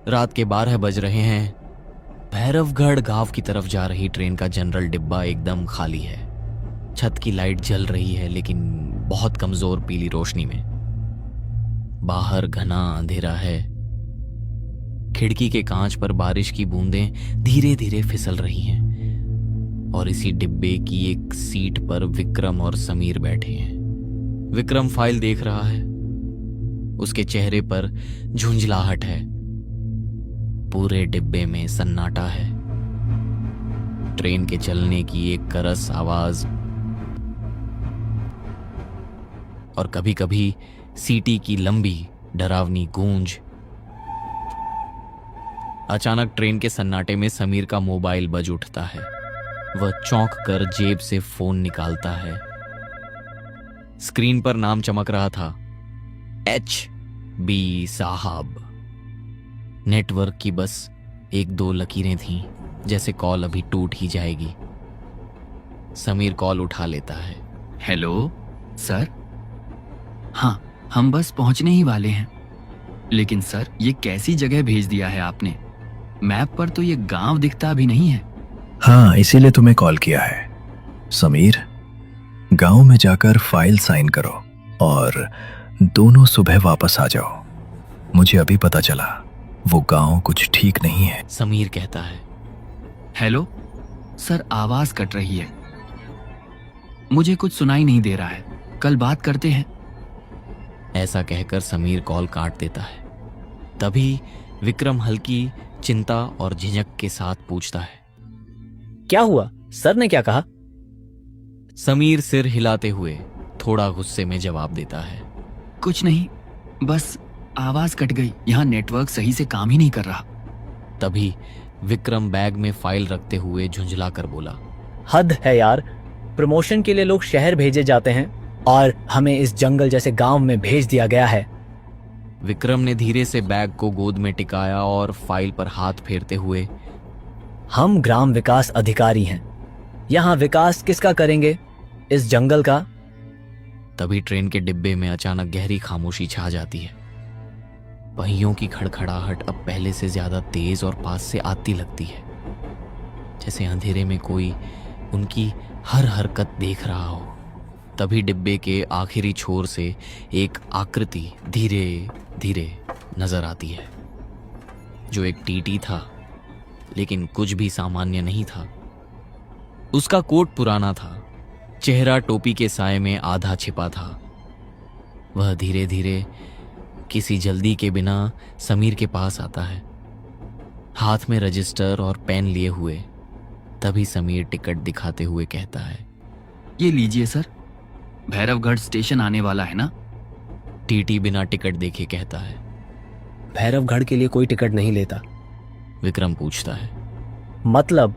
रात के 12 बज रहे हैं। भैरवगढ़ गांव की तरफ जा रही ट्रेन का जनरल डिब्बा एकदम खाली है। छत की लाइट जल रही है, लेकिन बहुत कमजोर पीली रोशनी में। बाहर घना अंधेरा है। खिड़की के कांच पर बारिश की बूंदें धीरे धीरे फिसल रही हैं और इसी डिब्बे की एक सीट पर विक्रम और समीर बैठे हैं। विक्रम फाइल देख रहा है। उसके चेहरे पर झुंझलाहट है। पूरे डिब्बे में सन्नाटा है। ट्रेन के चलने की एक करस आवाज और कभी कभी सीटी की लंबी डरावनी गूंज। अचानक ट्रेन के सन्नाटे में समीर का मोबाइल बज उठता है। वह चौंक कर जेब से फोन निकालता है। स्क्रीन पर नाम चमक रहा था, HB साहब। नेटवर्क की बस 1-2 लकीरें थीं, जैसे कॉल अभी टूट ही जाएगी। समीर कॉल उठा लेता है। Hello sir. हाँ, हम बस पहुंचने ही वाले हैं। लेकिन सर, ये कैसी जगह भेज दिया है आपने? मैप पर तो ये गांव दिखता भी नहीं है। हाँ, इसीलिए तुम्हें कॉल किया है। समीर, गांव में जाकर फाइल साइन करो और दोनों सुबह वापस आ जाओ। मुझे अभी पता चला वो गांव कुछ ठीक नहीं है। समीर कहता है। हेलो सर, आवाज कट रही है। मुझे कुछ सुनाई नहीं दे रहा है। कल बात करते हैं। ऐसा कहकर समीर कॉल काट देता है। तभी विक्रम हल्की चिंता और झिझक के साथ पूछता है, क्या हुआ? सर ने क्या कहा? समीर सिर हिलाते हुए थोड़ा गुस्से में जवाब देता है, कुछ नहीं, बस आवाज कट गई। यहाँ नेटवर्क सही से काम ही नहीं कर रहा। तभी विक्रम बैग में फाइल रखते हुए झुंझला कर बोला, हद है यार। प्रमोशन के लिए लोग शहर भेजे जाते हैं और हमें इस जंगल जैसे गांव में भेज दिया गया है। विक्रम ने धीरे से बैग को गोद में टिकाया और फाइल पर हाथ फेरते हुए, हम ग्राम विकास अधिकारी हैं। यहाँ विकास किसका करेंगे? इस जंगल का। तभी ट्रेन के डिब्बे में अचानक गहरी खामोशी छा जाती है। पहियों की खड़खड़ाहट अब पहले से ज्यादा तेज और पास से आती लगती है, जैसे अंधेरे में कोई उनकी हर हरकत देख रहा हो। तभी डिब्बे के आखिरी छोर से एक आकृति धीरे धीरे नजर आती है, जो एक टीटी था, लेकिन कुछ भी सामान्य नहीं था। उसका कोट पुराना था, चेहरा टोपी के साए में आधा छिपा था। वह धीरे धीरे किसी जल्दी के बिना समीर के पास आता है, हाथ में रजिस्टर और पेन लिए हुए। तभी समीर टिकट दिखाते हुए कहता है, ये लीजिए सर, भैरवगढ़ स्टेशन आने वाला है ना? टीटी बिना टिकट देखे कहता है। भैरवगढ़ के लिए कोई टिकट नहीं लेता। विक्रम पूछता है। मतलब?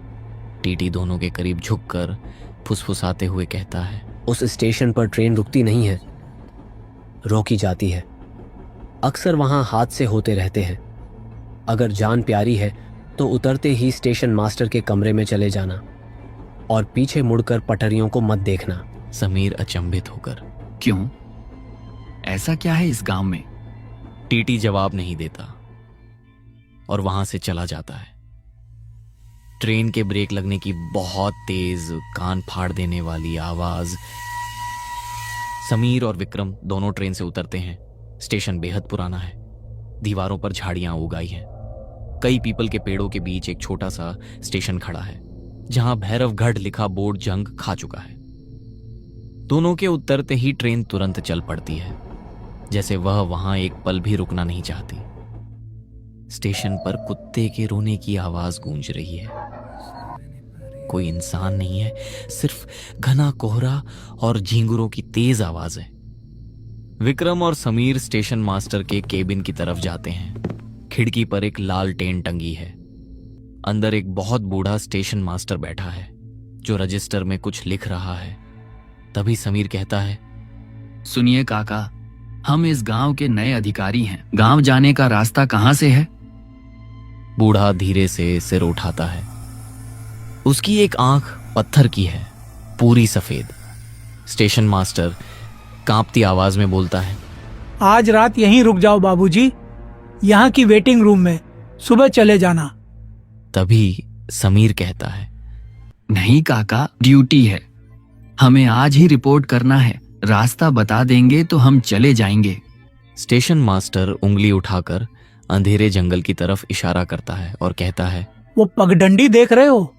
टीटी दोनों के करीब झुककर फुसफुसाते हुए कहता है, उस स्टेशन पर ट्रेन रुकती नहीं है, रोकी जाती है। अक्सर वहां हादसे होते रहते हैं। अगर जान प्यारी है तो उतरते ही स्टेशन मास्टर के कमरे में चले जाना और पीछे मुड़कर पटरियों को मत देखना। समीर अचंभित होकर, क्यों? ऐसा क्या है इस गांव में? टीटी जवाब नहीं देता और वहां से चला जाता है। ट्रेन के ब्रेक लगने की बहुत तेज, कान फाड़ देने वाली आवाज। समीर और विक्रम दोनों ट्रेन से उतरते हैं। स्टेशन बेहद पुराना है। दीवारों पर झाड़ियां उगाई हैं। कई पीपल के पेड़ों के बीच एक छोटा सा स्टेशन खड़ा है, जहां भैरवगढ़ लिखा बोर्ड जंग खा चुका है। दोनों के उतरते ही ट्रेन तुरंत चल पड़ती है, जैसे वह वहां एक पल भी रुकना नहीं चाहती। स्टेशन पर कुत्ते के रोने की आवाज गूंज रही है। कोई इंसान नहीं है, सिर्फ घना कोहरा और झींगुरों की तेज आवाज है। विक्रम और समीर स्टेशन मास्टर के केबिन की तरफ जाते हैं। खिड़की पर एक लाल टेन टंगी है। अंदर एक बहुत बूढ़ा स्टेशन मास्टर बैठा है, जो रजिस्टर में कुछ लिख रहा है। तभी समीर कहता है, सुनिए काका, हम इस गांव के नए अधिकारी हैं। गांव जाने का रास्ता कहां से है? बूढ़ा धीरे से सिर उठाता है। उसकी एक आंख पत्थर की है, पूरी सफेद। स्टेशन मास्टर कांपती आवाज में बोलता है, आज रात यहीं रुक जाओ बाबूजी, यहाँ की वेटिंग रूम में। सुबह चले जाना। तभी समीर कहता है, नहीं काका, ड्यूटी है, हमें आज ही रिपोर्ट करना है। रास्ता बता देंगे तो हम चले जाएंगे। स्टेशन मास्टर उंगली उठाकर अंधेरे जंगल की तरफ इशारा करता है और कहता है, वो पगडंडी देख रहे हो?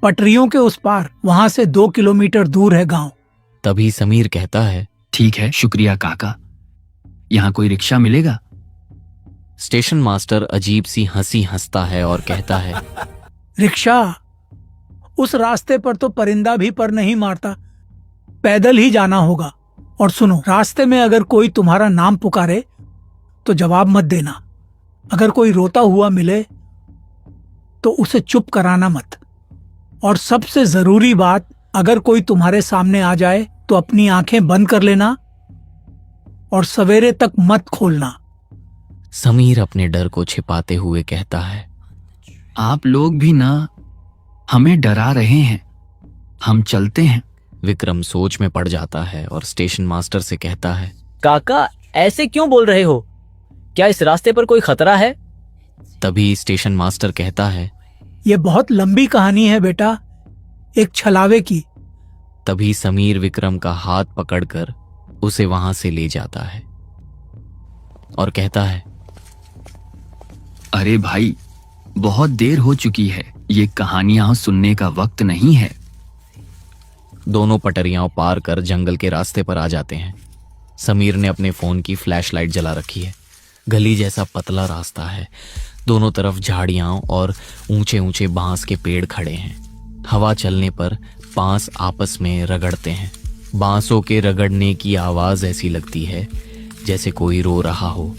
पटरियों के उस पार, वहां से 2 किलोमीटर दूर है गांव। तभी समीर कहता है, ठीक है, शुक्रिया काका। यहाँ कोई रिक्शा मिलेगा? स्टेशन मास्टर अजीब सी हंसी हंसता है और कहता है, रिक्शा? उस रास्ते पर तो परिंदा भी पर नहीं मारता, पैदल ही जाना होगा। और सुनो, रास्ते में अगर कोई तुम्हारा नाम पुकारे तो जवाब मत देना। अगर कोई रोता हुआ मिले तो उसे चुप कराना मत। और सबसे जरूरी बात, अगर कोई तुम्हारे सामने आ जाए तो अपनी आंखें बंद कर लेना और सवेरे तक मत खोलना। समीर अपने डर को छिपाते हुए कहता है, आप लोग भी ना हमें डरा रहे हैं, हम चलते हैं। विक्रम सोच में पड़ जाता है और स्टेशन मास्टर से कहता है, काका, ऐसे क्यों बोल रहे हो? क्या इस रास्ते पर कोई खतरा है? तभी स्टेशन मास्टर कहता है, यह बहुत लंबी कहानी है बेटा, एक छलावे की। तभी समीर विक्रम का हाथ पकड़कर उसे वहां से ले जाता है और कहता है, अरे भाई, बहुत देर हो चुकी है, ये कहानियां सुनने का वक्त नहीं है। दोनों पटरियां पार कर जंगल के रास्ते पर आ जाते हैं। समीर ने अपने फोन की फ्लैशलाइट जला रखी है। गली जैसा पतला रास्ता है, दोनों तरफ झाड़ियां और ऊंचे ऊंचे बांस के पेड़ खड़े हैं। हवा चलने पर बांस आपस में रगड़ते हैं। बांसों के रगड़ने की आवाज ऐसी लगती है जैसे कोई रो रहा हो।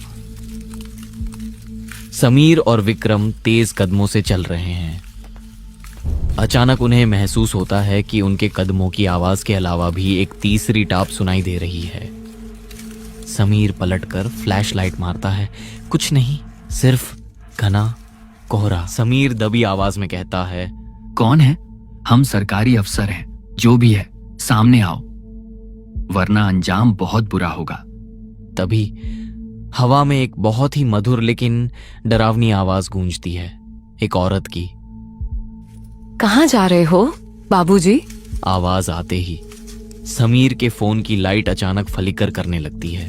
समीर और विक्रम तेज कदमों से चल रहे हैं। अचानक उन्हें महसूस होता है कि उनके कदमों की आवाज के अलावा भी एक तीसरी टाप सुनाई दे रही है। समीर पलटकर फ्लैशलाइट मारता है। कुछ नहीं, सिर्फ घना कोहरा। समीर दबी आवाज में कहता है, कौन है? हम सरकारी अफसर हैं, जो भी है सामने आओ, वरना अंजाम बहुत बुरा होगा। तभी हवा में एक बहुत ही मधुर लेकिन डरावनी आवाज गूंजती है, एक औरत की। कहाँ जा रहे हो बाबूजी? आवाज आते ही समीर के फोन की लाइट अचानक फ्लिकर करने लगती है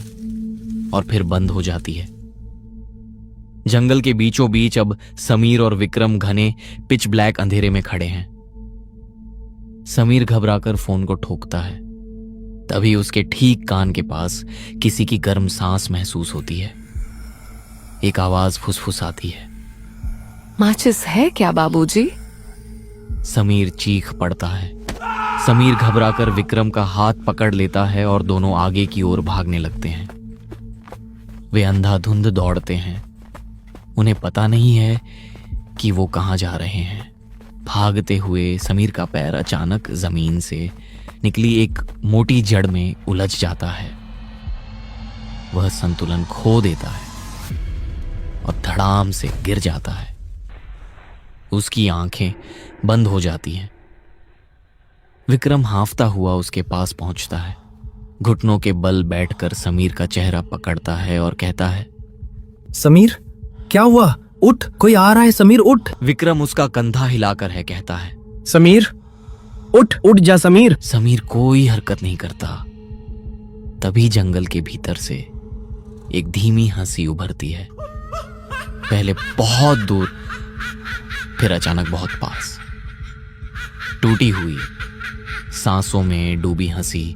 और फिर बंद हो जाती है। जंगल के बीचों बीच अब समीर और विक्रम घने पिच ब्लैक अंधेरे में खड़े हैं। समीर घबराकर फोन को ठोकता है। तभी उसके ठीक कान के पास किसी की गर्म सांस महसूस होती है। एक आवाज फुसफुसाती है, माचिस है क्या बाबूजी? समीर चीख पड़ता है। समीर घबराकर विक्रम का हाथ पकड़ लेता है और दोनों आगे की ओर भागने लगते हैं। वे अंधाधुंध दौड़ते हैं। उन्हें पता नहीं है कि वो कहां जा रहे हैं। भागते हुए समीर का पैर अचानक जमीन से निकली एक मोटी जड़ में उलझ जाता है। वह संतुलन खो देता है और धड़ाम से गिर जाता है। उसकी आंखें बंद हो जाती हैं। विक्रम हांफता हुआ उसके पास पहुंचता है। घुटनों के बल बैठकर समीर का चेहरा पकड़ता है और कहता है, समीर, क्या हुआ? उठ, कोई आ रहा है। समीर उठ। विक्रम उसका कंधा हिलाकर है कहता है, समीर उठ, उठ जा समीर। समीर कोई हरकत नहीं करता। तभी जंगल के भीतर से एक धीमी हंसी उभरती है, पहले बहुत दूर, फिर अचानक बहुत पास। टूटी हुई, सांसों में डूबी हंसी।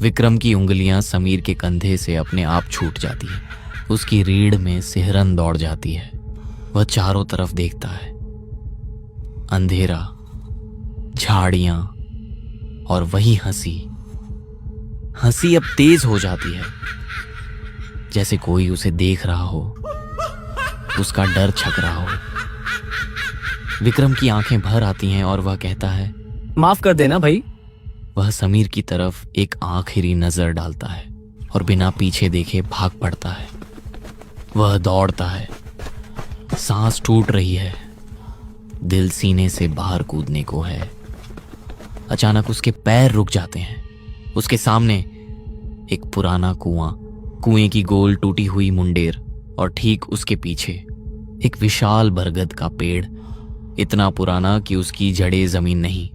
विक्रम की उंगलियां समीर के कंधे से अपने आप छूट जाती है। उसकी रीढ़ में सिहरन दौड़ जाती है। वह चारों तरफ देखता है। अंधेरा, झाड़ियां और वही हंसी। हंसी अब तेज हो जाती है, जैसे कोई उसे देख रहा हो, उसका डर छक रहा हो। विक्रम की आंखें भर आती हैं और वह कहता है, माफ कर देना भाई। वह समीर की तरफ एक आखिरी नजर डालता है और बिना पीछे देखे भाग पड़ता है। वह दौड़ता है, सांस टूट रही है, दिल सीने से बाहर कूदने को है। अचानक उसके पैर रुक जाते हैं। उसके सामने एक पुराना कुआं, कुएं की गोल टूटी हुई मुंडेर और ठीक उसके पीछे एक विशाल बरगद का पेड़, इतना पुराना कि उसकी जड़ें जमीन नहीं